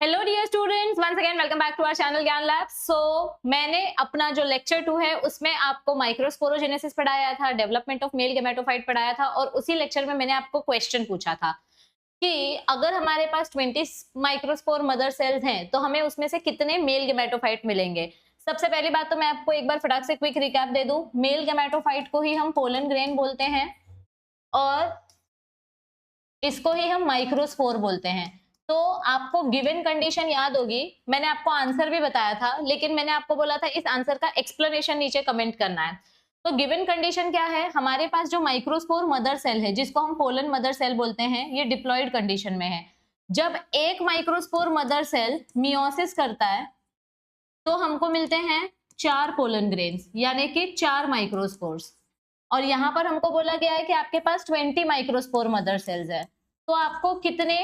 Hello dear students, once again welcome back to our channel Gyan Lab. मैंने अपना जो lecture 2 है उसमें आपको माइक्रोस्पोरोजेनेसिस पढ़ाया था, डेवलपमेंट ऑफ मेल गेमेटोफाइट पढ़ाया था और उसी लेक्चर में मैंने आपको क्वेश्चन पूछा था कि अगर हमारे पास 20 माइक्रोस्पोर मदर सेल्स हैं तो हमें उसमें से कितने मेल गेमेटोफाइट मिलेंगे। सबसे पहली बात तो मैं आपको एक बार फटाक से क्विक रिकैप दे दूं। मेल गेमेटोफाइट को ही हम पोलन ग्रेन बोलते हैं और इसको ही हम माइक्रोस्पोर बोलते हैं। तो आपको गिवन कंडीशन याद होगी, मैंने आपको आंसर भी बताया था, लेकिन मैंने आपको बोला था इस आंसर का एक्सप्लेनेशन नीचे कमेंट करना है। तो गिवन कंडीशन क्या है, हमारे पास जो माइक्रोस्पोर मदर सेल है जिसको हम पोलन मदर सेल बोलते हैं, ये डिप्लॉयड कंडीशन में है। जब एक माइक्रोस्पोर मदर सेल मियोसिस करता है तो हमको मिलते हैं 4 पोलन ग्रेन्स, यानी कि 4 माइक्रोस्पोर्स। और यहाँ पर हमको बोला गया है कि आपके पास 20 माइक्रोस्पोर मदर सेल्स है, तो आपको कितने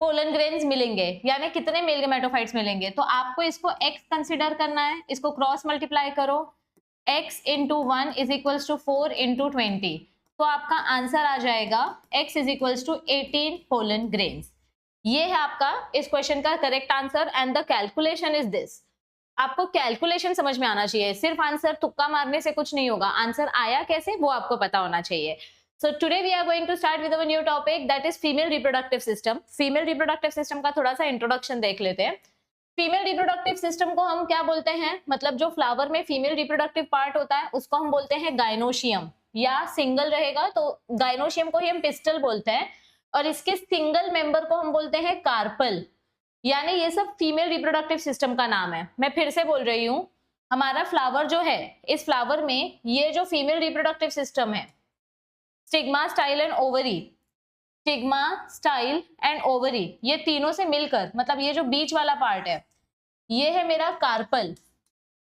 पोलन ग्रेन्स मिलेंगे, यानी कितने मेल गेमेटोफाइट्स मिलेंगे। तो आपको इसको x कंसीडर करना है, इसको क्रॉस मल्टीप्लाई करो, x into 1 is equals to 4 into 20, तो आपका आंसर आ जाएगा x is equals to 18 pollen grains. ये है आपका इस क्वेश्चन का correct answer and the calculation is this. आपको कैलकुलेशन समझ में आना चाहिए, सिर्फ आंसर तुक्का मारने से कुछ नहीं होगा, आंसर आया कैसे वो आपको पता होना चाहिए। So today we are going to start with our new topic, that is female reproductive system. Female reproductive system का थोड़ा सा इंट्रोडक्शन देख लेते हैं। फीमेल रिप्रोडक्टिव सिस्टम को हम क्या बोलते हैं, मतलब जो फ्लावर में फीमेल रिप्रोडक्टिव पार्ट होता है उसको हम बोलते हैं गाइनोशियम, या सिंगल रहेगा तो गाइनोशियम को ही हम पिस्टल बोलते हैं, और इसके सिंगल मेंबर को हम बोलते हैं कार्पल। यानी ये सब फीमेल रिप्रोडक्टिव सिस्टम का नाम है। मैं फिर से बोल रही हूँ, हमारा फ्लावर जो है, इस फ्लावर में ये जो फीमेल रिप्रोडक्टिव सिस्टम है, stigma, style and ovary, stigma, style and ovary, ये तीनों से मिलकर, मतलब ये जो बीच वाला पार्ट है ये है मेरा कार्पल।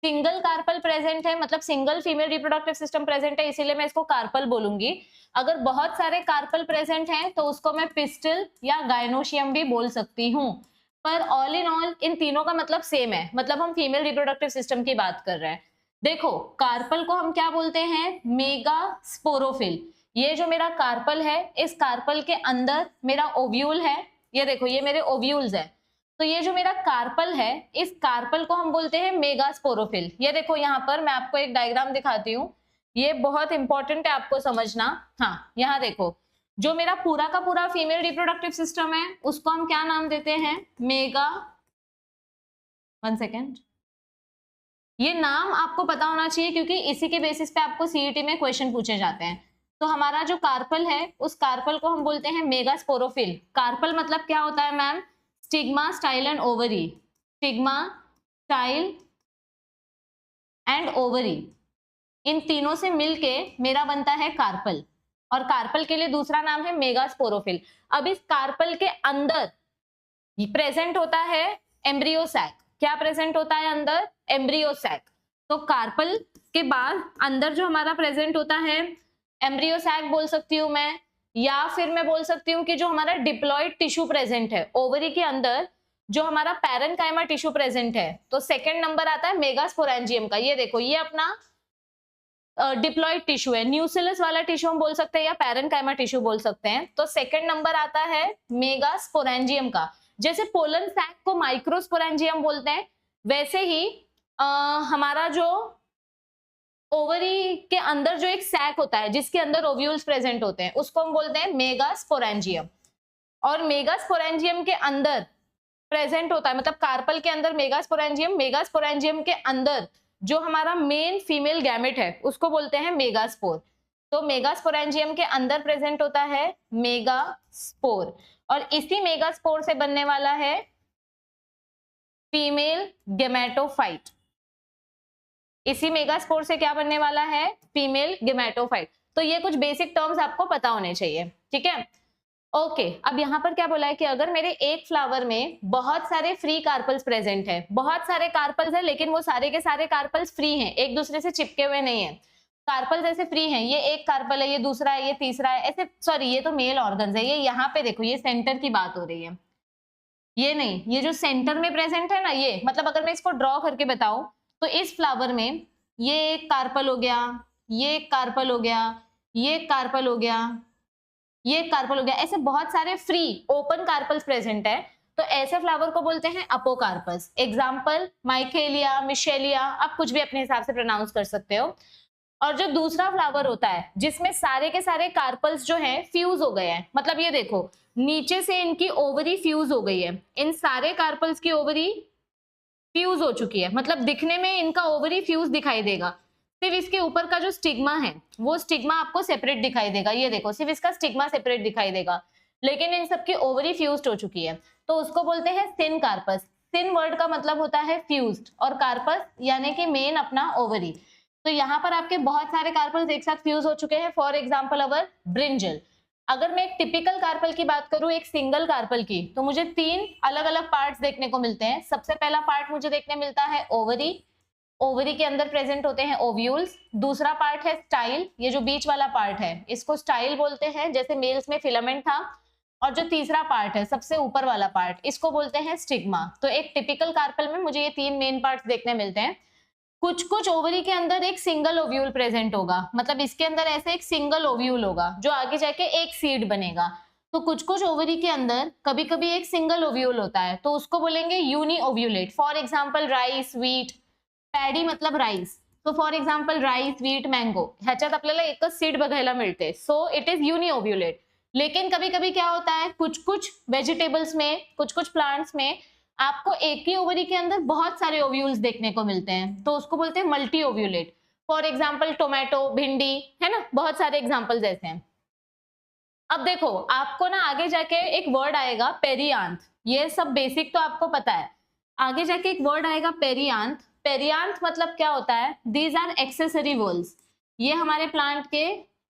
सिंगल कार्पल प्रेजेंट है, मतलब single female reproductive system present है, इसीलिए मैं इसको कार्पल बोलूंगी। अगर बहुत सारे कार्पल प्रेजेंट हैं तो उसको मैं पिस्टल या गाइनोशियम भी बोल सकती हूँ, पर ऑल इन ऑल इन तीनों का मतलब सेम है, मतलब हम फीमेल रिप्रोडक्टिव सिस्टम की बात कर रहे हैं। देखो, कार्पल को हम क्या बोलते हैं, मेगा स्पोरोफिल। ये जो मेरा कार्पल है, इस कार्पल के अंदर मेरा ओव्यूल है, ये देखो ये मेरे ओव्यूल्स है। तो ये जो मेरा कार्पल है, इस कार्पल को हम बोलते हैं मेगा स्पोरोफिल। ये देखो यहाँ पर मैं आपको एक डायग्राम दिखाती हूँ, ये बहुत इंपॉर्टेंट है आपको समझना। हाँ, यहाँ देखो, जो मेरा पूरा का पूरा फीमेल रिप्रोडक्टिव सिस्टम है उसको हम क्या नाम देते हैं, मेगा, 1 सेकेंड, ये नाम आपको पता होना चाहिए क्योंकि इसी के बेसिस पे आपको सीईटी में क्वेश्चन पूछे जाते हैं। तो हमारा जो कार्पल है, उस कार्पल को हम बोलते हैं मेगा स्पोरोफिल। कार्पल मतलब क्या होता है ma'am, stigma, style and ovary, stigma, style and ovary, इन तीनों से मिलके मेरा बनता है कार्पल, और कार्पल के लिए दूसरा नाम है मेगा स्पोरोफिल। अब इस कार्पल के अंदर प्रेजेंट होता है एम्ब्रियो सैक। क्या प्रेजेंट होता है अंदर, एम्ब्रियो सैक। तो कार्पल के बाद अंदर जो हमारा प्रेजेंट होता है, एम्ब्रियो सैक बोल सकती हूँ मैं, या फिर मैं बोल सकती हूँ कि जो हमारा डिप्लॉयड टिश्यू प्रेजेंट है ओवरी के अंदर, जो हमारा पैरेन्काइमा टिश्यू प्रेजेंट है, तो सेकंड नंबर आता है मेगास्पोरेंजियम का। ये देखो, ये अपना डिप्लॉयड टिश्यू है, न्यूसिलस वाला टिश्यू हम बोल सकते हैं या पैरेन्काइमा टिश्यू बोल सकते हैं। तो सेकंड नंबर आता है मेगास्पोरेंजियम का। जैसे पोलन सैक को माइक्रोस्पोरेंजियम बोलते हैं, वैसे ही हमारा जो ओवरी के अंदर जो एक सैक होता है जिसके अंदर ओव्यूल्स प्रेजेंट होते हैं उसको हम बोलते हैं मेगास्पोरेंजियम। और मेगास्पोरेंजियम के अंदर प्रेजेंट होता है, मतलब कार्पल के अंदर मेगास्पोरेंजियम, मेगास्पोरेंजियम के अंदर जो हमारा मेन फीमेल गैमेट है उसको बोलते हैं मेगास्पोर। तो मेगास्पोरेंजियम के अंदर प्रेजेंट होता है मेगास्पोर, और इसी मेगास्पोर से बनने वाला है फीमेल गेमेटोफाइट। इसी मेगास्पोर से क्या बनने वाला है, फीमेल गेमेटोफाइट। तो ये कुछ बेसिक टर्म्स आपको पता होने चाहिए, ठीक है। ओके, अब यहाँ पर क्या बोला है कि अगर मेरे एक फ्लावर में बहुत सारे फ्री कार्पल्स प्रेजेंट है, बहुत सारे कार्पल्स है लेकिन वो सारे के सारे कार्पल्स फ्री हैं, एक दूसरे से चिपके हुए नहीं है, कार्पल्स ऐसे फ्री हैं, ये एक कार्पल है, ये दूसरा है, ये तीसरा है, ऐसे, सॉरी ये तो मेल ऑर्गन्स है, ये यहाँ पे देखो, ये सेंटर की बात हो रही है, ये नहीं, ये जो सेंटर में प्रेजेंट है ना, ये मतलब अगर मैं इसको ड्रॉ करके बताऊं तो इस फ्लावर में ये एक कार्पल हो गया, ये एक कार्पल हो गया, ये एक कार्पल हो गया, ये कार्पल हो गया, ऐसे बहुत सारे फ्री ओपन कार्पल्स प्रेजेंट है। तो ऐसे फ्लावर को बोलते हैं अपोकार्पस। एग्जाम्पल माइकेलिया, मिशेलिया, आप कुछ भी अपने हिसाब से प्रोनाउंस कर सकते हो। और जो दूसरा फ्लावर होता है जिसमें सारे के सारे कार्पल्स जो हैं फ्यूज हो गए हैं, मतलब ये देखो नीचे से इनकी ओवरी फ्यूज हो गई है, इन सारे कार्पल्स की ओवरी फ्यूज हो चुकी है, मतलब दिखने में इनका ओवरी फ्यूज दिखाई देगा। सिर्फ इसके ऊपर का जो स्टिग्मा है वो स्टिग्मा आपको सेपरेट दिखाई देगा, ये देखो सिर्फ इसका स्टिग्मा सेपरेट दिखाई देगा, लेकिन इन सबकी ओवरी फ्यूज्ड हो चुकी है, तो उसको बोलते हैं सिन कार्पस। सिन वर्ड का मतलब होता है फ्यूज्ड और कार्पस यानी कि मेन अपना ओवरी। तो यहाँ पर आपके बहुत सारे कार्पल्स एक साथ फ्यूज हो चुके हैं, फॉर एग्जाम्पल अवर ब्रिंजल। अगर मैं एक टिपिकल कार्पल की बात करूं, एक सिंगल कार्पल की, तो मुझे 3 अलग अलग पार्ट्स देखने को मिलते हैं। सबसे पहला पार्ट मुझे देखने मिलता है ओवरी, ओवरी के अंदर प्रेजेंट होते हैं ओव्यूल्स। दूसरा पार्ट है स्टाइल, ये जो बीच वाला पार्ट है इसको स्टाइल बोलते हैं, जैसे मेल्स में फिलामेंट था। और जो तीसरा पार्ट है सबसे ऊपर वाला पार्ट, इसको बोलते हैं स्टिग्मा। तो एक टिपिकल कार्पल में मुझे ये 3 मेन पार्ट्स देखने मिलते हैं। कुछ कुछ ओवरी के अंदर एक सिंगल ओव्यूल प्रेजेंट होगा, मतलब इसके अंदर ऐसे एक सिंगल ओव्यूल होगा जो आगे जाके एक सीड बनेगा। तो कुछ कुछ ओवरी के अंदर कभी कभी एक सिंगल ओव्यूल होता है, तो उसको बोलेंगे uniovulate. For example rice, wheat, paddy मतलब rice, so for example rice, wheat, mango ह्याच्यात आपल्याला एकच सीड बघायला मिळते, so it is uniovulate. लेकिन कभी कभी क्या होता है, कुछ कुछ वेजिटेबल्स में, कुछ कुछ प्लांट्स में आपको एक ही ओवरी के अंदर बहुत सारे ओव्यूल्स देखने को मिलते हैं, तो उसको बोलते हैं multi ovulate. For example tomato, भिंडी, है ना, बहुत सारे एग्जाम्पल्स ऐसे हैं। अब देखो आपको ना आगे जाके एक वर्ड आएगा पेरियांथ, ये सब बेसिक तो आपको पता है। आगे जाके एक वर्ड आएगा पेरियांथ। पेरियांथ मतलब क्या होता है, दीज आर एक्सेसरी वॉल्स, ये हमारे प्लांट के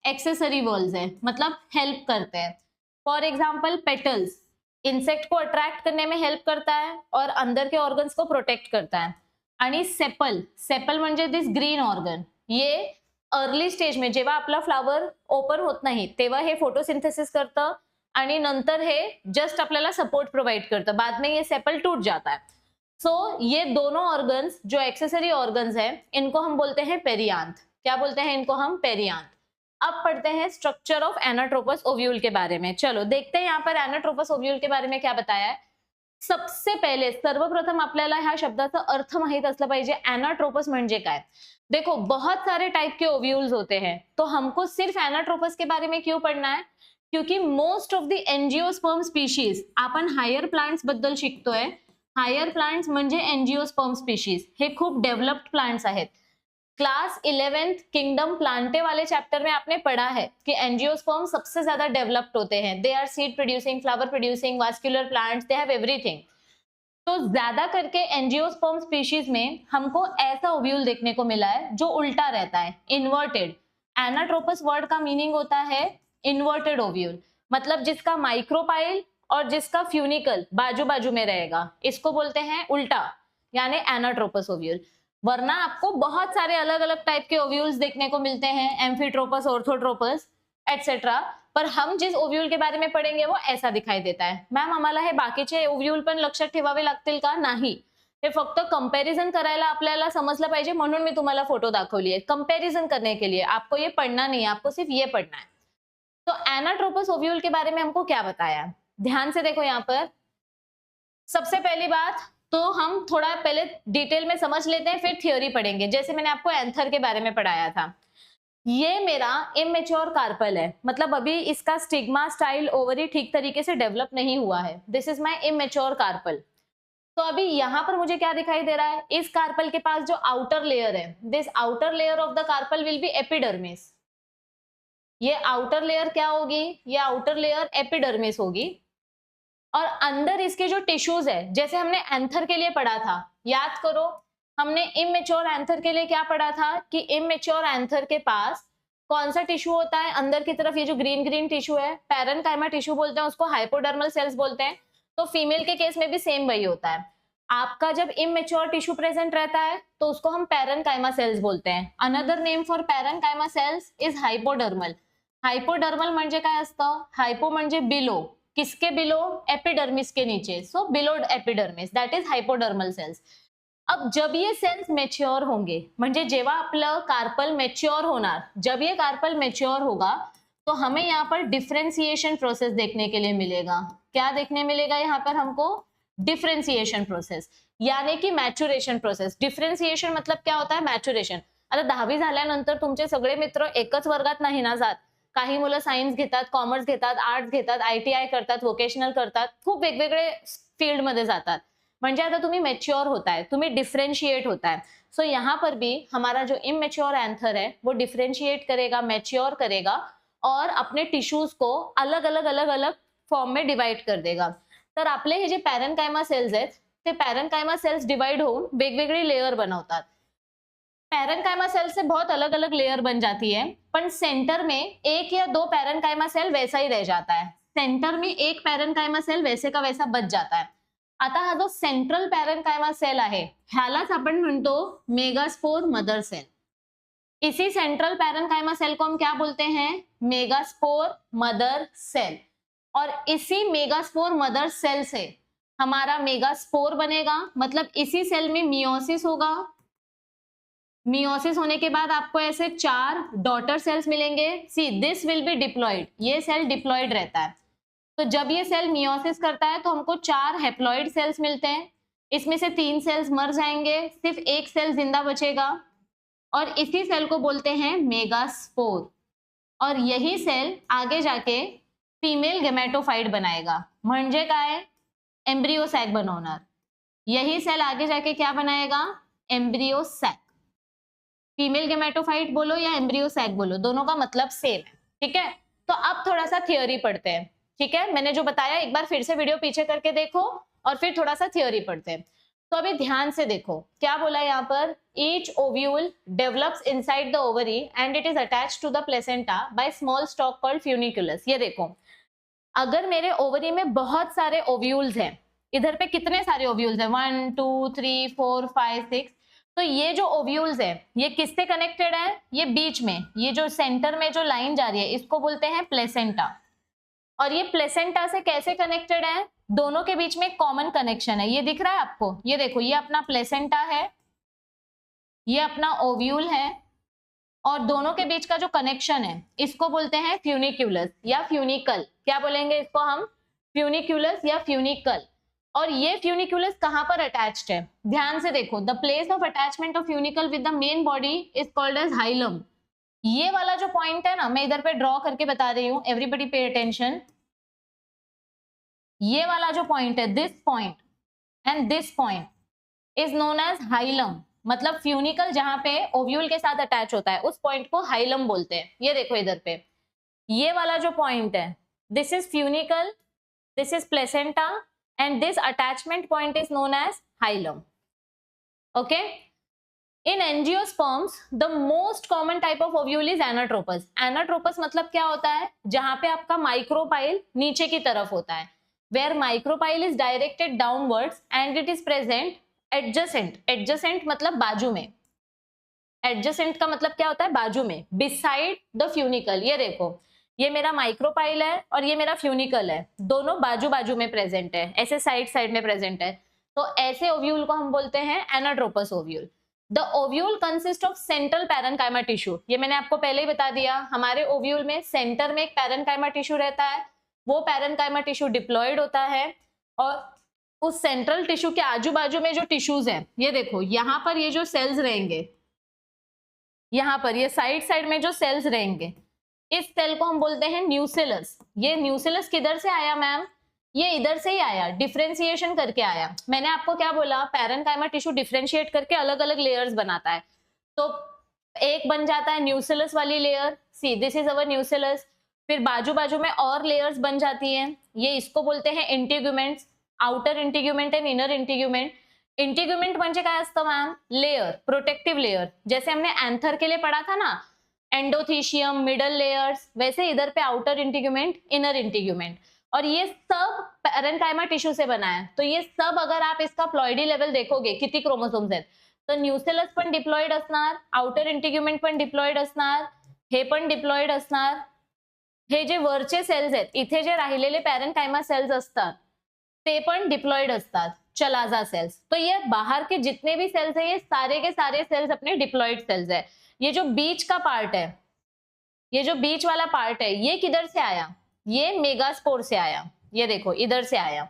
एक्सेसरी वॉल्स हैं, मतलब हेल्प करते हैं। फॉर एग्जाम्पल पेटल्स, इंसेक्ट को अट्रैक्ट करने में हेल्प करता है और अंदर के ऑर्गन्स को प्रोटेक्ट करता है। आणि सेपल, सेपल म्हणजे दिस ग्रीन ऑर्गन, ये अर्ली स्टेज में जेव्हा आपला फ्लावर ओपन होत नाही तेव्हा हे फोटोसिंथेसिस करतं आणि नंतर हे जस्ट आपल्याला सपोर्ट प्रोवाइड करतं, बाद में ये सेपल टूट जाता है। सो ये दोनों ऑर्गन्स जो एक्सेसरी ऑर्गन्स हैं इनको हम बोलते हैं पेरियांथ। क्या बोलते हैं इनको हम? पेरियांथ। अब पढ़ते हैं स्ट्रक्चर ऑफ एनाट्रोपस ओव्यूल के बारे में। चलो देखते हैं यहाँ पर एनाट्रोपस ओव्यूल के बारे में क्या बताया है। सबसे पहले सर्वप्रथम आपल्याला ह्या शब्दाचा अर्थ माहित असला पाहिजे, एनाट्रोपस म्हणजे काय। देखो बहुत सारे टाइप के ओव्यूल्स होते हैं, तो हमको सिर्फ एनाट्रोपस के बारे में क्यों पढ़ना है, क्योंकि most of the angiosperm species आपण हायर प्लांट्स बद्दल शिकतोय। हायर प्लांट्स म्हणजे एंजियोस्पर्म स्पीशीज, हे खूप डेव्हलप्ड प्लांट्स आहेत। क्लास 11th किंगडम प्लांटे वाले चैप्टर में आपने पढ़ा है कि एंजियोस्पर्म सबसे ज्यादा डेवलप्ड होते हैं, they are seed producing, flower producing, vascular plants, they have everything. तो ज्यादा करके एंजियोस्पर्म स्पीशीज में हमको ऐसा ओव्यूल देखने को मिला है जो उल्टा रहता है, इन्वर्टेड। एनाट्रोपस वर्ड का मीनिंग होता है इन्वर्टेड ओव्यूल, मतलब जिसका माइक्रोपाइल और जिसका फ्यूनिकल बाजू बाजू में रहेगा, इसको बोलते हैं उल्टा, यानी एनाट्रोपस ओव्यूल। वरना आपको बहुत सारे अलग अलग टाइप के ओव्यूल्स देखने को मिलते हैं, एम्फिट्रोपस, ऑर्थोट्रोपस एटसेट्रा, पर हम जिस ओव्यूल के बारे में पढ़ेंगे वो ऐसा दिखाई देता है। मॅम आम्हाला हे बाकीचे ओव्यूल पण लक्षात ठेवावे लागतील का? नाही, हे फक्त कंपैरिजन करायला आपल्याला समजलं पाहिजे, म्हणून मी तुम्हाला फोटो दाखवली है, कंपैरिजन करने के लिए। आपको ये पढ़ना नहीं है, आपको सिर्फ ये पढ़ना है। तो एनाट्रोपस ओव्यूल के बारे में हमको क्या बताया, ध्यान से देखो। यहाँ पर सबसे पहली बात तो हम थोड़ा पहले डिटेल में समझ लेते हैं, फिर थ्योरी पढ़ेंगे। जैसे मैंने आपको एंथर के बारे में पढ़ाया था, ये मेरा इमेच्योर कार्पल है, मतलब अभी इसका स्टिग्मा, स्टाइल, ओवरी ठीक तरीके से डेवलप नहीं हुआ है। This is my immature carpel. तो अभी यहाँ पर मुझे क्या दिखाई दे रहा है, इस कार्पल के पास जो आउटर लेयर है, this outer layer of the carpel will be epidermis. ये आउटर लेयर क्या होगी, ये आउटर लेयर एपिडर्मिस होगी। और अंदर इसके जो टिश्यूज है, जैसे हमने एंथर के लिए पढ़ा था, याद करो हमने इमेच्योर एंथर के लिए क्या पढ़ा था कि इमेच्योर एंथर के पास कौन सा टिश्यू होता है, अंदर की तरफ ये जो ग्रीन ग्रीन टिश्यू है, पैरेन्काइमा टिश्यू बोलते हैं उसको, हाइपोडर्मल सेल्स बोलते हैं। तो फीमेल के केस में भी सेम वही होता है। आपका जब इमेच्योर टिश्यू प्रेजेंट रहता है तो उसको हम पैरेन्काइमा सेल्स बोलते हैं। Another name for parenchyma sales is hypodermal. Hypodermal म्हणजे काय असतं, हाइपो म्हणजे बिलो, किसके बिलो, एपिडर्मिस के नीचे, so below epidermis, that is hypodermal sales. अब जब ये सेल्स मेच्योर होंगे, म्हणजे जेव्हा आपलं कार्पल मेच्योर होणार, जब ये कार्पल मेच्योर होगा तो हमें यहाँ पर डिफरेंशिएशन प्रोसेस देखने के लिए मिलेगा। क्या देखने मिलेगा यहाँ पर हमको? डिफरेंशिएशन प्रोसेस, यानी की मॅच्युरेशन प्रोसेस. डिफरेंशिएशन मतलब क्या होता है? मॅच्युरेशन. आता 10वी झाल्यानंतर तुमचे सगळे मित्र एकच वर्गात नाही ना जात. काही मुलं सायन्स घेतात, कॉमर्स घेतात, आर्ट्स घेतात, ITI करतात, व्होकेशनल करतात, खूप वेगवेगळे फील्डमध्ये जातात. म्हणजे आता तुम्ही मेच्योर होताय, तुम्ही डिफरेंशिएट होताय. सो यहाँ पर भी हमारा जो इमेच्योर एंथर है वो डिफरेंशिएट करेगा, मैच्योर करेगा और अपने टिश्यूज को अलग अलग अलग अलग फॉर्म में डिवाइड कर देगा. तर आपले हे जे पॅरेनकायमा सेल्स आहेत ते पॅरेनकायमा सेल्स डिवाइड होऊन वेगवेगळी लेयर बनवतात. पैरेनकाइमा सेल से बहुत अलग अलग लेयर बन जाती है, पर सेंटर में एक या दो पैरेनकाइमा सेल वैसा ही रह जाता है. सेंटर में एक पैरेनकाइमा सेल वैसे का वैसा बच जाता है. आता हा जो सेंट्रल पैरेनकाइमा सेल आहे ह्यालाच आपण म्हणतो मेगास्पोर मदर सेल. इसी सेंट्रल पैरेनकाइमा सेल को हम क्या बोलते हैं? Megaspore mother cell. और इसी मेगास्पोर मदर सेल से हमारा मेगास्पोर बनेगा, मतलब इसी सेल में मियोसिस होगा. मियोसिस होने के बाद आपको ऐसे 4 डॉटर सेल्स मिलेंगे. See this will be diploid, ये सेल डिप्लॉइड रहता है. तो जब ये सेल मियोसिस करता है तो हमको 4 हैप्लॉइड सेल्स मिलते हैं. इसमें से 3 सेल्स मर जाएंगे, सिर्फ एक सेल जिंदा बचेगा और इसी सेल को बोलते हैं मेगास्पोर. और यही सेल आगे जाके फीमेल गेमेटोफाइट बनाएगा. म्हणजे काय? एम्ब्रियो सॅक बनवणार. यही सेल आगे जाके क्या बनाएगा? Embryo sack. फीमेल गेमेटोफाइट बोलो या एम्ब्रियो सैक बोलो, दोनों का मतलब सेम है. ठीक है, तो अब थोड़ा सा थियोरी पढ़ते हैं. ठीक है, मैंने जो बताया एक बार फिर से वीडियो पीछे करके देखो और फिर थोड़ा सा थियोरी पढ़ते हैं. तो अभी ध्यान से देखो क्या बोला यहाँ पर. Each ovule develops inside the ovary and it is attached to the placenta by small stalk called funiculus. ये देखो, अगर मेरे ओवरी में बहुत सारे ओव्यूल्स हैं, इधर पे कितने सारे ओव्यूल्स हैं? 1 2 3 4 5 6. तो ये जो ओव्यूल्स है ये किससे कनेक्टेड है? ये बीच में, ये जो सेंटर में जो लाइन जा रही है इसको बोलते हैं प्लेसेंटा. और ये प्लेसेंटा से कैसे कनेक्टेड है? दोनों के बीच में कॉमन कनेक्शन है. ये दिख रहा है आपको? ये देखो, ये अपना प्लेसेंटा है, ये अपना ओव्यूल है और दोनों के बीच का जो कनेक्शन है इसको बोलते हैं फ्यूनिक्यूलस या फ्यूनिकल. क्या बोलेंगे इसको हम? फ्यूनिक्यूलस या फ्यूनिकल. और ये फ्यूनिकुलस कहां पर अटैच्ड है? ध्यान से देखो, the place of attachment of funicle with the main body is called as hilum. ये वाला जो पॉइंट है ना, मैं इधर पे ड्रॉ करके बता रही हूं, एवरीबडी पे अटेंशन. ये वाला जो पॉइंट है, this point and this point is known as hilum. मतलब फ्यूनिकल जहां पे ओव्यूल के साथ अटैच होता है उस पॉइंट को हाइलम बोलते हैं. ये देखो इधर पे, ये वाला जो पॉइंट है, this is funicle, this is placenta and this attachment point is known as hilum. Okay, in angiosperms the most common type of ovule is anatropous. Anatropous मतलब क्या होता है? जहां पे आपका माइक्रोपाइल नीचे की तरफ होता है, where micropyle is directed downwards and it is present adjacent. adjacent मतलब बाजू में. adjacent का मतलब क्या होता है? बाजू में, beside the funicle. ये देखो, ये मेरा माइक्रोपाइल है और ये मेरा फ्यूनिकल है, दोनों बाजू बाजू में प्रेजेंट है, ऐसे साइड साइड में प्रेजेंट है. तो ऐसे ओव्यूल को हम बोलते हैं anatropous ovule. The ovule consist of central parenchyma tissue. ये मैंने आपको पहले ही बता दिया, हमारे ओव्यूल में सेंटर में एक पैरेनकाइमा टिश्यू रहता है. वो पैरेनकाइमा टिश्यू डिप्लॉयड होता है और उस सेंट्रल टिश्यू के आजू बाजू में जो टिश्यूज हैं, ये देखो यहाँ पर ये जो सेल्स रहेंगे, यहाँ पर ये साइड साइड में जो सेल्स रहेंगे, इस सेल को हम बोलते हैं न्यूसिलस. ये न्यूसिलस किधर से आया मैम? ये इधर से ही आया, डिफरेंशिएशन करके आया. मैंने आपको क्या बोला? पैरेनकाइमा टिश्यू डिफरेंशिएट करके अलग अलग लेयर्स बनाता है. तो एक बन जाता है न्यूसिलस वाली लेयर. सी दिस इज अवर न्यूसिलस. फिर बाजू बाजू में और लेयर्स बन जाती हैं, ये इसको बोलते हैं integuments. Outer integument and inner integument. Integument म्हणजे काय असतं मॅम? Layer, protective layer. जैसे हमने एंथर के लिए पढ़ा था ना, एंडोथीशियम, मिडल लेयर्स, वैसे इधर पे आउटर इंटिग्यूमेंट, इनर इंटिग्यूमेंट. और ये सब पैरेनकाइमा टिश्यू से बना है. तो ये सब अगर आप इसका प्लॉइडी लेवल देखोगे किती क्रोमोसोम्स आहेत, तर न्यूसिलस पण डिप्लॉइड असणार, आउटर इंटिग्यूमेंट पण डिप्लॉइड असणार, हे पण डिप्लॉइड असणार. हे जे वरचे सेल्स आहेत, इथे जे राहिलेले पैरेनकाइमा सेल्स असतात ते पण डिप्लॉइड असतात, चलाजा सेल्स. तो ये बाहर के जितने भी सेल्स है, ये सारे के सारे सेल्स अपने डिप्लॉइड सेल्स है. ये जो बीच का पार्ट है, ये जो बीच वाला पार्ट है, ये किधर से आया? ये मेगास्पोर से आया. ये देखो इधर से आया.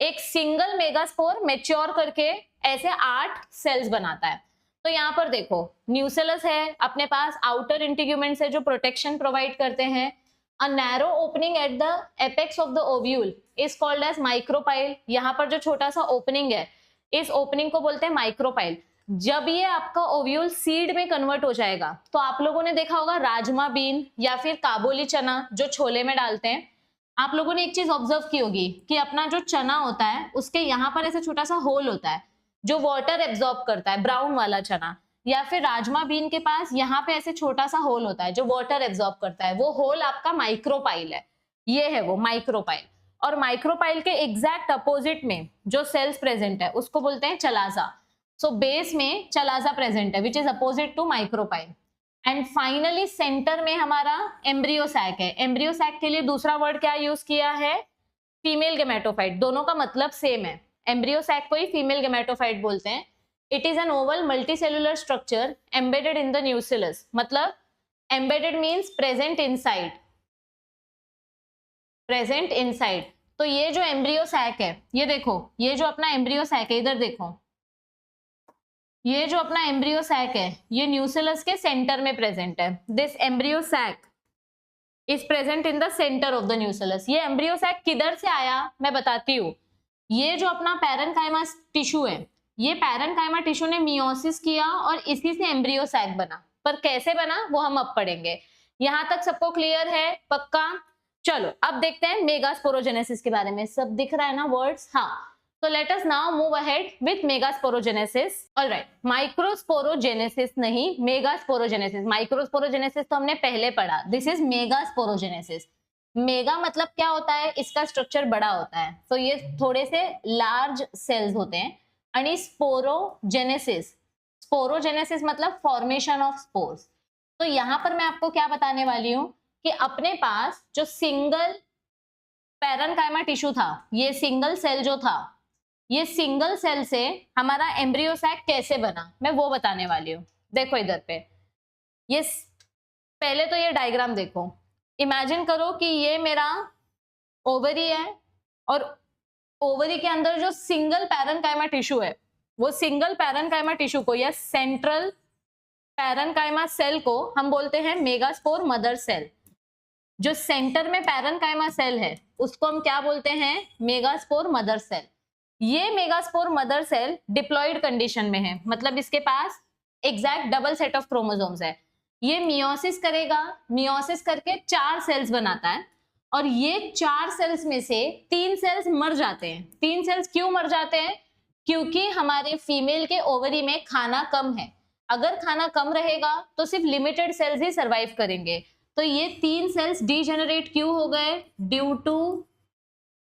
एक सिंगल मेगास्पोर मैच्योर करके ऐसे 8 सेल्स बनाता है। तो यहाँ पर देखो न्यूसेलस है अपने पास, आउटर इंटीग्यूमेंट्स है जो प्रोटेक्शन प्रोवाइड करते हैं। A narrow opening at the apex of the ovule is called as micropyle. यहाँ पर जो छोटा सा ओपनिंग है, इस ओपनिंग को बोलते हैं माइक्रोपाइल। जब ये आपका ओव्यूल सीड में कन्वर्ट हो जाएगा, तो आप लोगों ने देखा होगा राजमा बीन या फिर काबुली चना जो छोले में डालते हैं, आप लोगों ने एक चीज ऑब्जर्व की होगी कि अपना जो चना होता है उसके यहाँ पर ऐसे छोटा सा होल होता है जो वाटर एब्जॉर्ब करता है, ब्राउन वाला चना। या फिर राजमा बीन के पास यहाँ पे ऐसे छोटा सा होल होता है जो वाटर एब्जॉर्ब करता है, वो होल आपका माइक्रोपाइल है। ये है वो माइक्रोपाइल। और माइक्रोपाइल के एग्जैक्ट अपोजिट में जो सेल्स प्रेजेंट है उसको बोलते हैं चलाजा। सो बेस में चलाजा प्रेजेंट है which is opposite to micropyle. And finally centre में हमारा एम्ब्रियो सैक है। एम्ब्रियो सैक के लिए दूसरा वर्ड क्या यूज किया है? Female gametophyte. दोनों का मतलब सेम है, एम्ब्रियो सैक को ही फीमेल गेमेटोफाइट बोलते हैं। It is an oval multicellular structure embedded in the nucellus. मतलब embedded means present inside, present inside. तो ये जो एम्ब्रियो सैक है, ये देखो, ये जो अपना एम्ब्रियो सैक है, इधर देखो, ये जो अपना एम्ब्रियो सैक है ये न्यूसिलस के सेंटर में प्रेजेंट है। This embryo sac is present in the centre of the nucellus. ये एम्ब्रियो सैक किधर से आया मैं बताती हूँ। ये जो अपना पैरेन्काइमा टिश्यू है, ये पैरेन्काइमा टिश्यू ने मियोसिस किया और इसी से एम्ब्रियो सैक बना। पर कैसे बना वो हम अब पढ़ेंगे। यहाँ तक सबको क्लियर है? पक्का? चलो अब देखते हैं मेगास्पोरोजेनेसिस के बारे में। सब दिख रहा है ना वर्ड्स? हाँ। So let us now move ahead with megasporogenesis. All right, microsporogenesis नहीं, megasporogenesis. Microsporogenesis तो हमने पहले पढ़ा। This is megasporogenesis. मेगा मतलब क्या होता है? इसका स्ट्रक्चर बड़ा होता है। तो ये थोड़े से लार्ज सेल्स होते हैं। आणि स्पोरोजेनेसिस, स्पोरोजेनेसिस मतलब फॉर्मेशन ऑफ स्पोर्स। तो यहाँ पर मैं आपको क्या बताने वाली हूँ कि अपने पास जो सिंगल पैरेन्काइमा टिश्यू था, ये सिंगल सेल जो था, ये सिंगल सेल से हमारा एम्ब्रियो सैक कैसे बना मैं वो बताने वाली हूँ। देखो इधर पे, ये पहले तो ये डायग्राम देखो। इमेजिन करो कि ये मेरा ओवरी है और ओवरी के अंदर जो सिंगल पैरेन्काइमा टिश्यू है, वो सिंगल पैरेन्काइमा टिश्यू को या सेंट्रल पैरेन्काइमा सेल को हम बोलते हैं मेगास्पोर मदर सेल। जो सेंटर में पैरेन्काइमा सेल है उसको हम क्या बोलते हैं? Megaspore mother cell. ये megaspore mother cell diploid condition में है, मतलब इसके पास exact double set of chromosomes है। ये मियोसिस करेगा, मियोसिस करके 4 सेल्स बनाता है और ये 4 सेल्स में से 3 सेल्स मर जाते हैं। 3 सेल्स क्यों मर जाते हैं? क्योंकि हमारे फीमेल के ओवरी में खाना कम है। अगर खाना कम रहेगा तो सिर्फ लिमिटेड सेल्स ही सर्वाइव करेंगे। तो ये 3 सेल्स डीजेनरेट क्यों हो गए? Due to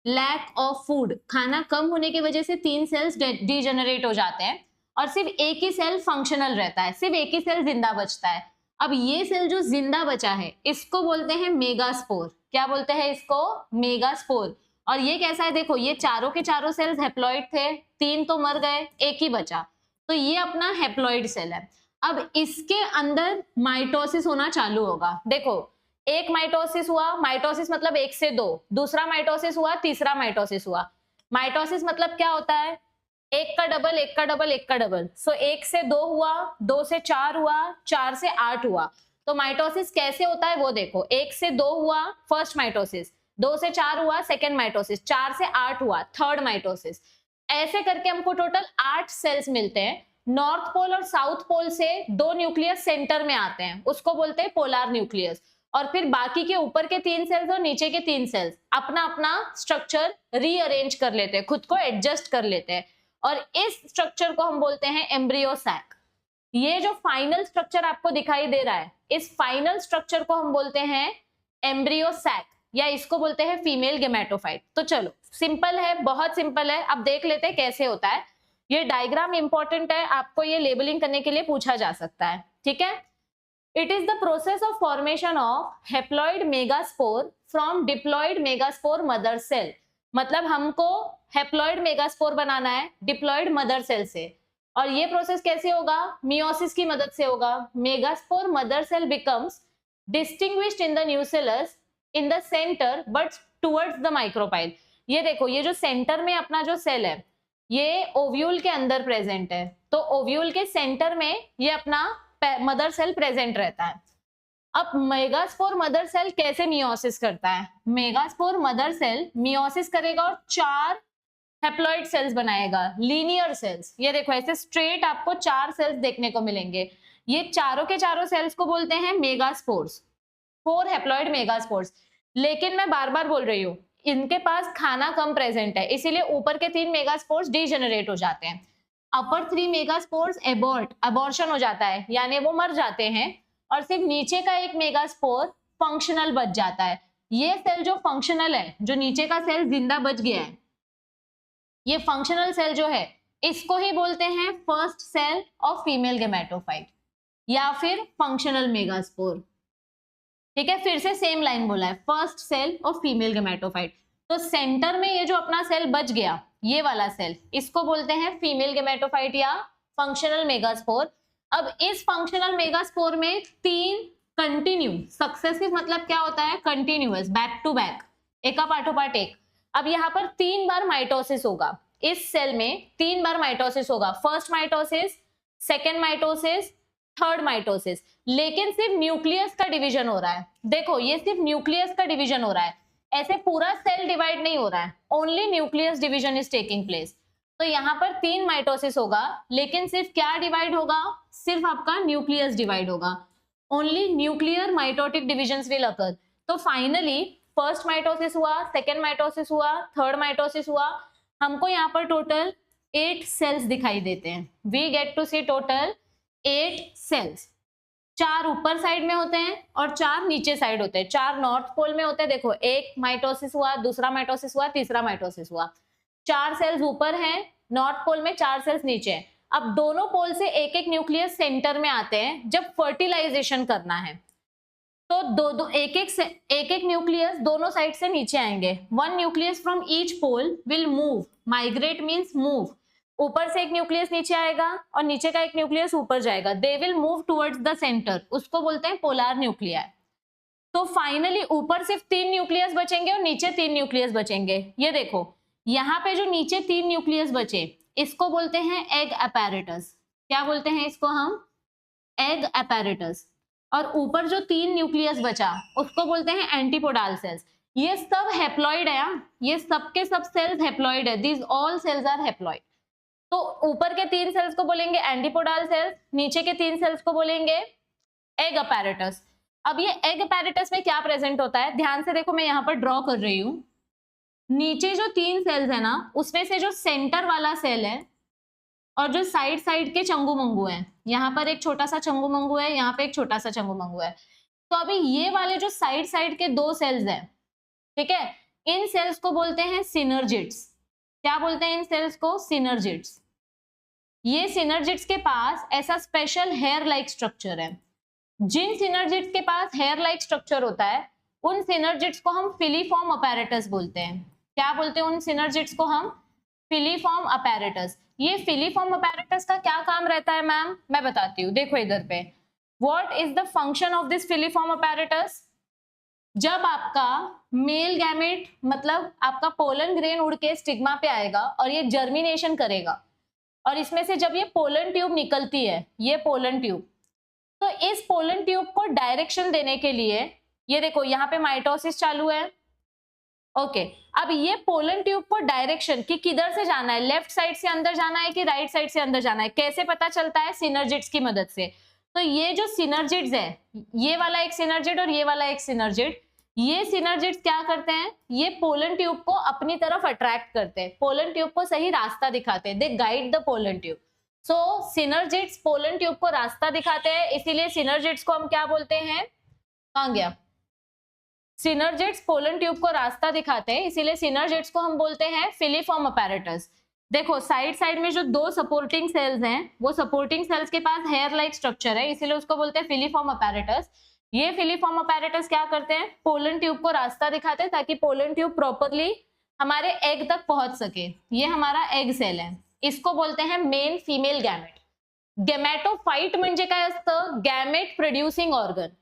lack of food. खाना कम होने की वजह से 3 सेल्स डीजेनरेट हो जाते हैं और सिर्फ एक ही सेल फंक्शनल रहता है, सिर्फ एक ही सेल जिंदा बचता है। अब ये सेल जो जिंदा बचा है इसको बोलते हैं मेगास्पोर। क्या बोलते हैं इसको? मेगास्पोर। और ये कैसा है? देखो, ये चारों के चारों सेल्स हेप्लॉइड थे, 3 तो मर गए, एक ही बचा। तो ये अपना हेप्लॉइड सेल है। अब इसके अंदर माइटोसिस होना चालू होगा। देखो, एक माइटोसिस हुआ, माइटोसिस मतलब 1 से 2, दूसरा माइटोसिस हुआ, तीसरा माइटोसिस हुआ। माइटोसिस मतलब क्या होता है? 1 का डबल, 1 का डबल, 1 का डबल। सो 1 से 2 हुआ, 2 से 4 हुआ, 4 से 8 हुआ। तो माइटोसिस कैसे होता है वो देखो। 1 से 2 हुआ फर्स्ट माइटोसिस, 2 से 4 हुआ सेकेंड माइटोसिस, 4 से 8 हुआ थर्ड माइटोसिस। ऐसे करके हमको टोटल 8 सेल्स मिलते हैं। नॉर्थ पोल और साउथ पोल से 2 न्यूक्लियस सेंटर में आते हैं, उसको बोलते हैं पोलर न्यूक्लियस। और फिर बाकी के ऊपर के 3 सेल्स और नीचे के 3 सेल्स अपना अपना स्ट्रक्चर रीअरेंज कर लेते हैं, खुद को एडजस्ट कर लेते हैं और इस स्ट्रक्चर को हम बोलते हैं एम्ब्रियो सैक। ये जो फाइनल स्ट्रक्चर आपको दिखाई दे रहा है, इस फाइनल स्ट्रक्चर को हम बोलते हैं एम्ब्रियो सैक या इसको बोलते हैं फीमेल गेमेटोफाइट। तो चलो, सिंपल है, बहुत सिंपल है। अब देख लेते हैं कैसे होता है। ये डायग्राम इंपॉर्टेंट है, आपको ये लेबलिंग करने के लिए पूछा जा सकता है, ठीक है। It is the process of formation of haploid megaspore from diploid megaspore mother cell। मतलब हमको haploid megaspore बनाना है diploid mother cell से, और ये प्रोसेस कैसे होगा? मियोसिस की मदद से होगा। Megaspore mother cell becomes distinguished in the nucellus in the center but towards the micropyle। ये देखो, ये जो सेंटर में अपना जो सेल है ये ओव्यूल के अंदर प्रेजेंट है, तो ओव्यूल के सेंटर में ये अपना मदर सेल प्रेजेंट रहता है। अब मेगास्पोर मदर सेल कैसे मियोसिस करता है? मेगास्पोर मदर सेल मियोसिस करेगा और 4 हैप्लॉइड सेल्स बनाएगा, लीनियर सेल्स। ये देखो ऐसे स्ट्रेट आपको 4 सेल्स देखने को मिलेंगे। ये चारों के चारों सेल्स को बोलते हैं मेगास्पोर्स, 4 हैप्लॉइड मेगास्पोर्स। लेकिन मैं बार बार बोल रही हूँ, इनके पास खाना कम प्रेजेंट है, इसीलिए ऊपर के 3 मेगास्पोर्स डीजेनरेट हो जाते हैं। अपर 3 मेगास्पोर्स अबॉर्शन हो जाता है, यानी वो मर जाते हैं, और सिर्फ नीचे का एक मेगास्पोर फंक्शनल बच जाता है। ये सेल जो फंक्शनल है, जो नीचे का सेल जिंदा बच गया है, ये फंक्शनल सेल जो है इसको ही बोलते हैं first cell of female gametophyte या फिर फंक्शनल मेगास्पोर। ठीक है, फिर से सेम लाइन बोला है, first cell of female gametophyte. तो सेंटर में ये जो अपना सेल बच गया, ये वाला सेल, इसको बोलते हैं फीमेल गेमेटोफाइट या फंक्शनल मेगास्पोर। अब इस फंक्शनल मेगास्पोर में 3 कंटिन्यू सक्सेसिव, मतलब क्या होता है? कंटिन्यूअस, बैक टू बैक, एका पाठोपाठ एक। अब यहाँ पर 3 बार माइटोसिस होगा, इस सेल में 3 बार माइटोसिस होगा, first mitosis, second mitosis, third mitosis. लेकिन सिर्फ न्यूक्लियस का डिवीजन हो रहा है। देखो ये सिर्फ न्यूक्लियस का डिवीजन हो रहा है, ऐसे पूरा सेल डिवाइड नहीं हो रहा है, only nucleus division is taking place. तो यहाँ पर 3 माइटोसिस होगा, लेकिन सिर्फ क्या डिवाइड होगा? सिर्फ आपका न्यूक्लियस डिवाइड होगा, only nuclear mitotic divisions will occur. तो फाइनली फर्स्ट माइटोसिस हुआ, सेकेंड माइटोसिस हुआ, थर्ड माइटोसिस हुआ, हमको यहाँ पर टोटल 8 सेल्स दिखाई देते हैं। We get to see total 8 cells. 4 ऊपर साइड में होते हैं और 4 नीचे साइड होते हैं, 4 नॉर्थ पोल में होते हैं। देखो एक माइटोसिस हुआ, दूसरा माइटोसिस हुआ, तीसरा माइटोसिस हुआ। 4 सेल्स ऊपर हैं नॉर्थ पोल में, 4 सेल्स नीचे हैं। अब दोनों पोल से एक एक न्यूक्लियस सेंटर में आते हैं जब फर्टिलाइजेशन करना है, तो एक एक न्यूक्लियस दोनों साइड से नीचे आएंगे। 1 nucleus from each pole will move, migrate means move. ऊपर से एक न्यूक्लियस नीचे आएगा और नीचे का एक न्यूक्लियस ऊपर जाएगा, they will move towards the centre, उसको बोलते हैं पोलर न्यूक्लियाई। तो फाइनली ऊपर सिर्फ 3 न्यूक्लियस बचेंगे और नीचे 3 न्यूक्लियस बचेंगे। ये देखो यहाँ पे जो नीचे 3 न्यूक्लियस बचे, इसको बोलते हैं एग अपैरेटस। क्या बोलते हैं इसको हम? Egg apparatus. और ऊपर जो 3 न्यूक्लियस बचा उसको बोलते हैं एंटीपोडाल सेल्स। ये सब हैप्लॉइड है, ये सब के सब सेल्स हैप्लॉइड है, these all cells are haploid. तो ऊपर के 3 सेल्स को बोलेंगे एंटीपोडाल सेल्स, नीचे के 3 सेल्स को बोलेंगे एग अपैरेटस। अब ये एग अपैरेटस में क्या प्रेजेंट होता है? ध्यान से देखो, मैं यहाँ पर ड्रॉ कर रही हूँ। नीचे जो 3 सेल्स है ना, उसमें से जो सेंटर वाला सेल है और जो साइड साइड के चंगू मंगू है, यहाँ पर एक छोटा सा चंगू मंगू है, यहाँ पे एक छोटा सा चंगू मंगू है। तो अभी ये वाले जो साइड साइड के 2 सेल्स हैं, ठीक है, इन सेल्स को बोलते हैं सिनर्जिड्स। क्या बोलते हैं इन सेल्स को? सिनर्जिड्स। ये सिनर्जिड्स के पास ऐसा स्पेशल हेयर लाइक स्ट्रक्चर है। जिन सिनर्जिड्स के पास हेयर लाइक स्ट्रक्चर होता है उन सिनर्जिड्स को हम फिलीफॉर्म अपैरेटस बोलते हैं। क्या बोलते हैं उन सिनर्जिड्स को हम? Filiform apparatus. ये फिलीफॉर्म अपैरेटस का क्या काम रहता है मैम? मैं बताती हूँ, देखो इधर पे। What is the function of this filiform apparatus? जब आपका मेल गैमेट, मतलब आपका पोलन ग्रेन उड़ के स्टिग्मा पे आएगा और ये जर्मिनेशन करेगा, और इसमें से जब ये पोलन ट्यूब निकलती है, ये पोलन ट्यूब, तो इस पोलन ट्यूब को डायरेक्शन देने के लिए, ये देखो यहाँ पे माइटोसिस चालू है, ओके। अब ये पोलन ट्यूब को डायरेक्शन कि किधर से जाना है, लेफ्ट साइड से अंदर जाना है कि राइट साइड से अंदर जाना है, कैसे पता चलता है? सिनर्जिड्स की मदद से। तो ये जो सिनर्जिड्स है, ये वाला एक सिनर्जिड और ये वाला एक सिनर्जिड, ये सिनर्जिड्स क्या करते हैं? ये पोलन ट्यूब को अपनी तरफ अट्रैक्ट करते हैं, पोलन ट्यूब को सही रास्ता दिखाते हैं, they guide the pollen tube. So synergids pollen tube को रास्ता दिखाते हैं, इसीलिए सिनर्जिड्स को हम क्या बोलते हैं? कहाँ गया? सिनर्जिड्स पोलन ट्यूब को रास्ता दिखाते हैं, इसीलिए सिनर्जिड्स को हम बोलते हैं फिलीफॉर्म अपैरेटस। देखो साइड साइड में जो 2 सपोर्टिंग सेल्स हैं, वो सपोर्टिंग सेल्स के पास हेयर लाइक स्ट्रक्चर है, इसीलिए उसको बोलते हैं फिलीफॉर्म अपैरेटस। ये फिलीफॉर्म अपैरेटस क्या करते हैं? पोलन ट्यूब को रास्ता दिखाते हैं ताकि पोलन ट्यूब प्रॉपरली हमारे एग तक पहुंच सके। ये हमारा एग सेल है, इसको बोलते हैं मेन फीमेल गैमेट। गॅमेटोफाइट म्हणजे काय असतं? Gamete producing organ.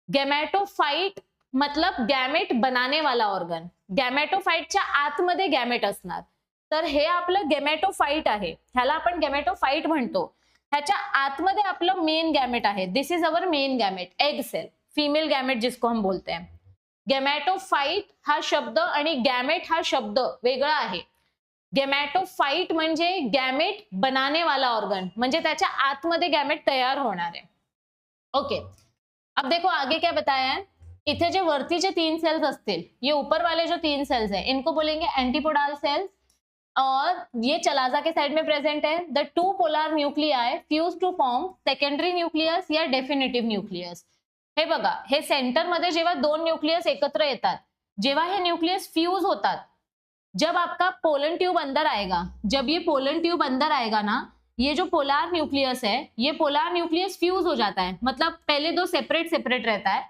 गॅमेटोफाइट मतलब गॅमेट बनाने वाला ऑर्गन. गॅमेटोफाइटच्या आतमध्ये गॅमेट असणार. तर हे आपलं गॅमेटोफाइट आहे, ह्याला आपण गॅमेटोफाइट म्हणतो. ह्याच्या आतमध्ये आपलं मेन गॅमेट आहे. This is our main gamete, egg cell, female gamete जिसको हम बोलते हैं. गॅमेटोफाइट हा शब्द आणि गॅमेट हा शब्द वेगळा आहे. गॅमेटोफाइट म्हणजे गॅमेट बनाने वाला ऑर्गन, म्हणजे त्याच्या आतमध्ये गॅमेट तयार होणार आहे. ओके, अब देखो आगे क्या बताया है. इथे जे वरतीचे 3 सेल्स असतील, ये ऊपर वाले जो 3 सेल्स है इनको बोलेंगे एंटीपोडाल सेल्स. और ये चलाजा के साइड में प्रेजेंट है. The 2 polar nuclei fuse to form secondary nucleus या डेफिनेटिव न्यूक्लियस. हे बघा, हे सेंटर मध्ये जेव्हा 2 न्यूक्लियस एकत्र येतात, जेव्हा हे न्यूक्लियस फ्यूज होतात, जब आपका पोलन ट्यूब अंदर आएगा, जब ये पोलन ट्यूब अंदर आएगा ना, ये जो पोलार न्यूक्लियस है, ये पोलार न्यूक्लियस फ्यूज हो जाता है. मतलब पहले 2 सेपरेट सेपरेट रहता है,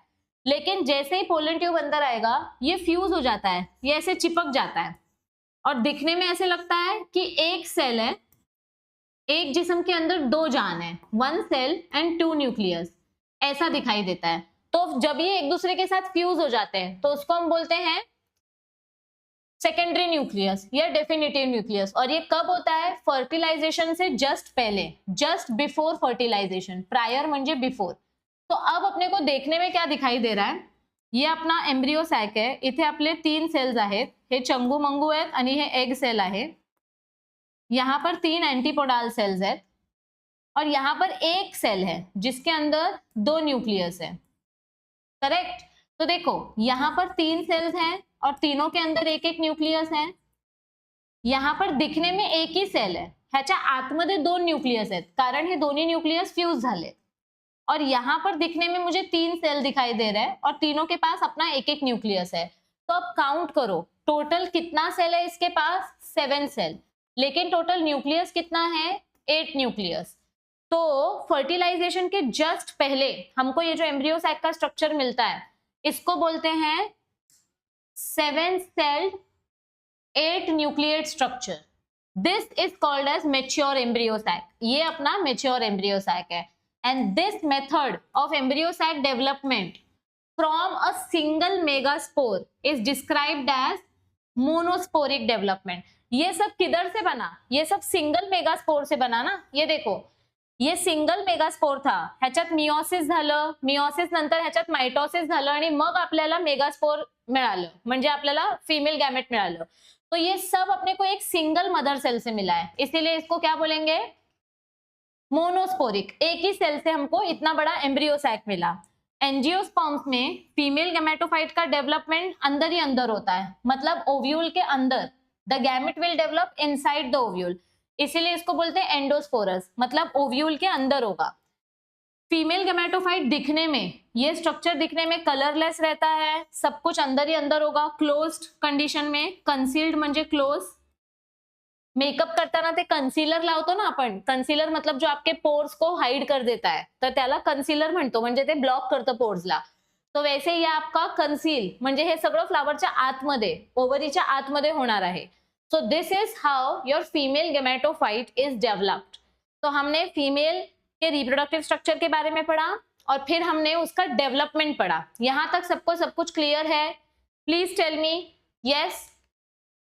लेकिन जैसे ही पोलन ट्यूब अंदर आएगा ये फ्यूज हो जाता है, ये ऐसे चिपक जाता है और दिखने में ऐसे लगता है कि एक सेल है, एक जिस्म के अंदर 2 जान है, 1 सेल एंड 2 न्यूक्लियस, ऐसा दिखाई देता है. तो जब ये एक दूसरे के साथ फ्यूज हो जाते हैं तो उसको हम बोलते हैं सेकेंडरी न्यूक्लियस या डेफिनेटिव न्यूक्लियस. और ये कब होता है? फर्टिलाइजेशन से जस्ट पहले, जस्ट बिफोर फर्टिलाइजेशन. प्रायर म्हणजे बिफोर. तो अब अपने को देखने में क्या दिखाई दे रहा है, ये अपना एम्ब्रियो सॅक आहे, इथे आपले 3 सेल्स आहेत, हे चंगू मंगू आहेत आणि हे एग सेल आहे. यहाँ पर 3 एंटीपोडाल सेल्स आहेत और यहाँ पर एक सेल है जिसके अंदर 2 न्यूक्लियस है. करेक्ट. तो देखो यहाँ पर 3 सेल्स हैं और तीनों के अंदर एक एक न्यूक्लियस है. यहाँ पर दिखने में एक ही सेल है, ह्याच्या आतमध्ये 2 न्यूक्लियस आहेत, कारण हे दोन्ही न्यूक्लियस फ्यूज झाले. और यहाँ पर दिखने में मुझे 3 सेल दिखाई दे रहे हैं और तीनों के पास अपना एक एक न्यूक्लियस है. तो अब काउंट करो, टोटल कितना सेल है इसके पास? 7 सेल. लेकिन टोटल न्यूक्लियस कितना है? 8 न्यूक्लियस. तो फर्टिलाइजेशन के जस्ट पहले हमको ये जो एम्ब्रियो सैक का स्ट्रक्चर मिलता है, इसको बोलते हैं 7 celled 8 nucleate structure. This is called as mature embryo sac. ये अपना मेच्योर एम्ब्रियो सैक है. And this method of embryo sac development from a single megaspore is described as monosporic development. ये सब किधर से बना? ये सब सिंगल मेगास्पोर से बना ना. ये देखो, ये सिंगल मेगास्पोर था, ह्याच्यात मियोसिस झालं, मियोसिस नंतर ह्याच्यात माइटोसिस झालं आणि मग आपल्याला मेगास्पोर मिळालं, म्हणजे आपल्याला फीमेल गैमेट मिळालं. तो ये सब अपने को एक सिंगल मदर सेल से मिला है, इसीलिए इसको क्या बोलेंगे? मोनोस्पोरिक. एक ही सेल से हमको इतना बड़ा एम्ब्रियो सैक मिला. एंजियोस्पर्म्स में फीमेल गैमेटोफाइट का डेवलपमेंट अंदर ही अंदर होता है, मतलब ओव्यूल के अंदर. The gamete will develop inside the ovule, इसीलिए इसको बोलते हैं एंडोस्पोरस, मतलब ओव्यूल के अंदर होगा. फीमेल गैमेटोफाइट दिखने में, ये स्ट्रक्चर दिखने में कलरलेस रहता है, सब कुछ अंदर ही अंदर होगा, क्लोज्ड कंडीशन में. कंसील्ड म्हणजे क्लोज. मेकअप करताना ते कन्सिलर लावतो ना आपण, कन्सिलर मतलब जो आपके पोर्स को हाइड कर देता है, तर त्याला कन्सिलर म्हणतो, म्हणजे ते ब्लॉक करतं पोर्सला. तो वैसे ही आपका कंसील म्हणजे हे सगळं फ्लावरच्या आतमध्ये, ओवरीच्या आतमध्ये होणार आहे. So this is how your female gametophyte is developed. तो हमने फीमेल के रिप्रोडक्टिव स्ट्रक्चर के बारे में पढ़ा और फिर हमने उसका डेवलपमेंट पढ़ा. यहां तक सबको सब कुछ क्लियर है? Please tell me yes.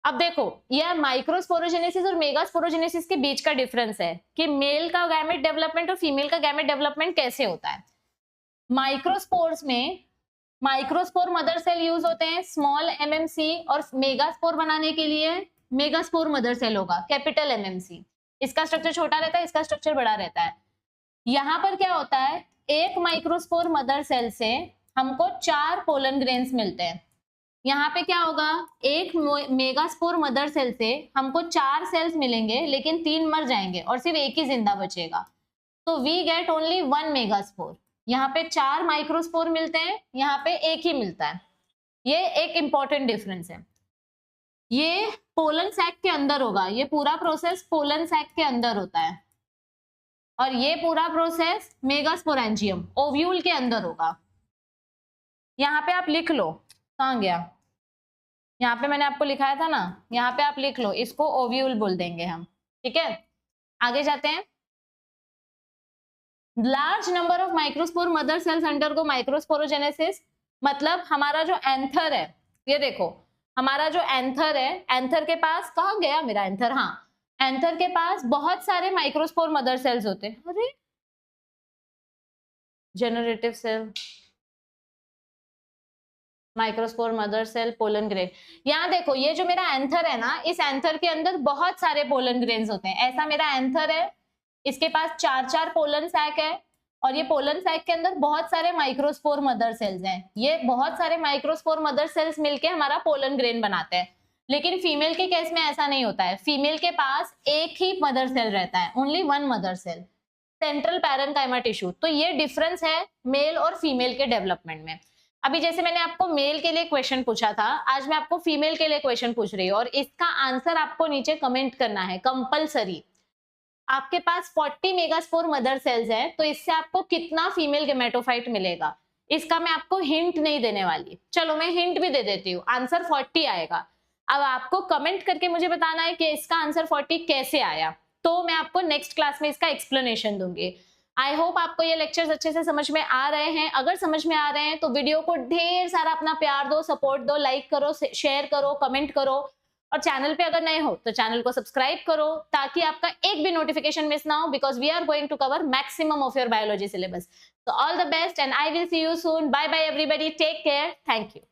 अब देखो, यह माइक्रोस्पोरोजेनेसिस और मेगास्पोरोजेनेसिस के बीच का डिफरेंस है कि मेल का गैमेट डेवलपमेंट और फीमेल का गैमेट डेवलपमेंट कैसे होता है. माइक्रोस्पोर्स में माइक्रोस्पोर मदर सेल यूज होते हैं, स्मॉल एमएमसी, और मेगास्पोर बनाने के लिए मेगास्पोर मदर सेल होगा, कैपिटल एमएमसी. इसका स्ट्रक्चर छोटा रहता है, इसका स्ट्रक्चर बड़ा रहता है. यहाँ पर क्या होता है, एक माइक्रोस्पोर मदर सेल से हमको 4 पोलन ग्रेन्स मिलते हैं. यहाँ पे क्या होगा, एक मेगास्पोर मदर सेल से हमको 4 सेल्स मिलेंगे, लेकिन 3 मर जाएंगे और सिर्फ एक ही जिंदा बचेगा. तो वी गेट ओनली 1 मेगास्पोर. यहाँ पे 4 माइक्रोस्पोर मिलते हैं, यहाँ पे एक ही मिलता है. ये एक इंपॉर्टेंट डिफरेंस है. ये पोलन सैक के अंदर होगा, ये पूरा प्रोसेस पोलन सैक के अंदर होता है, और ये पूरा प्रोसेस मेगास्पोरेंजियम ओव्यूल के अंदर होगा. यहाँ पे आप लिख लो, कहाँ गया, यहाँ पे मैंने आपको लिखाया था ना, यहाँ पे आप लिख लो, इसको ओव्यूल बोल देंगे हम. ठीक है, आगे जाते हैं. Large number of microspore mother cells undergo microsporogenesis. मतलब हमारा जो एंथर है, ये देखो हमारा जो एंथर है, एंथर के पास, कहाँ गया मेरा एंथर, हाँ, एंथर के पास बहुत सारे माइक्रोस्पोर मदर सेल्स होते हैं। अरे generative cell, microspore mother cell, pollen grain. यहाँ देखो ये जो मेरा एंथर है ना, इस एंथर के अंदर बहुत सारे पोलन ग्रेन्स होते हैं। ऐसा मेरा एंथर है, इसके पास 4 पोलन सैक है, और ये पोलन सैक के अंदर बहुत सारे माइक्रोस्पोर मदर सेल्स हैं। ये बहुत सारे माइक्रोस्पोर मदर सेल्स मिलके हमारा पोलन ग्रेन बनाते हैं। लेकिन फीमेल के केस में ऐसा नहीं होता है। फीमेल के पास एक ही मदर सेल रहता है, only 1 mother cell, central parenchyma tissue. तो ये डिफरेंस है मेल और फीमेल के डेवलपमेंट में। अभी जैसे मैंने आपको मेल के लिए क्वेश्चन पूछा था, आज मैं आपको फीमेल के लिए क्वेश्चन पूछ रही हूँ, और इसका आंसर आपको नीचे कमेंट करना है कंपलसरी। आपके पास 40 मेगास्पोर मदर सेल्स हैं, तो इससे आपको कितना फीमेल गेमेटोफाइट मिलेगा, इसका मैं आपको हिंट नहीं देने वाली। चलो मैं हिंट भी दे देती हूँ, आंसर 40 आएगा। अब आपको कमेंट करके मुझे बताना है कि इसका आंसर 40 कैसे आया, तो मैं आपको नेक्स्ट क्लास में इसका एक्सप्लेनेशन दूंगी। आई होप आपको ये लेक्चर्स अच्छे से समझ में आ रहे हैं। अगर समझ में आ रहे हैं तो वीडियो को ढेर सारा अपना प्यार दो, सपोर्ट दो, लाइक करो, शेयर करो, कमेंट करो, और चैनल पे अगर नए हो तो चैनल को सब्सक्राइब करो, ताकि आपका एक भी नोटिफिकेशन मिस ना हो, because we are going to cover maximum of your biology syllabus. So all the best and I will see you soon. Bye bye everybody. Take care. Thank you.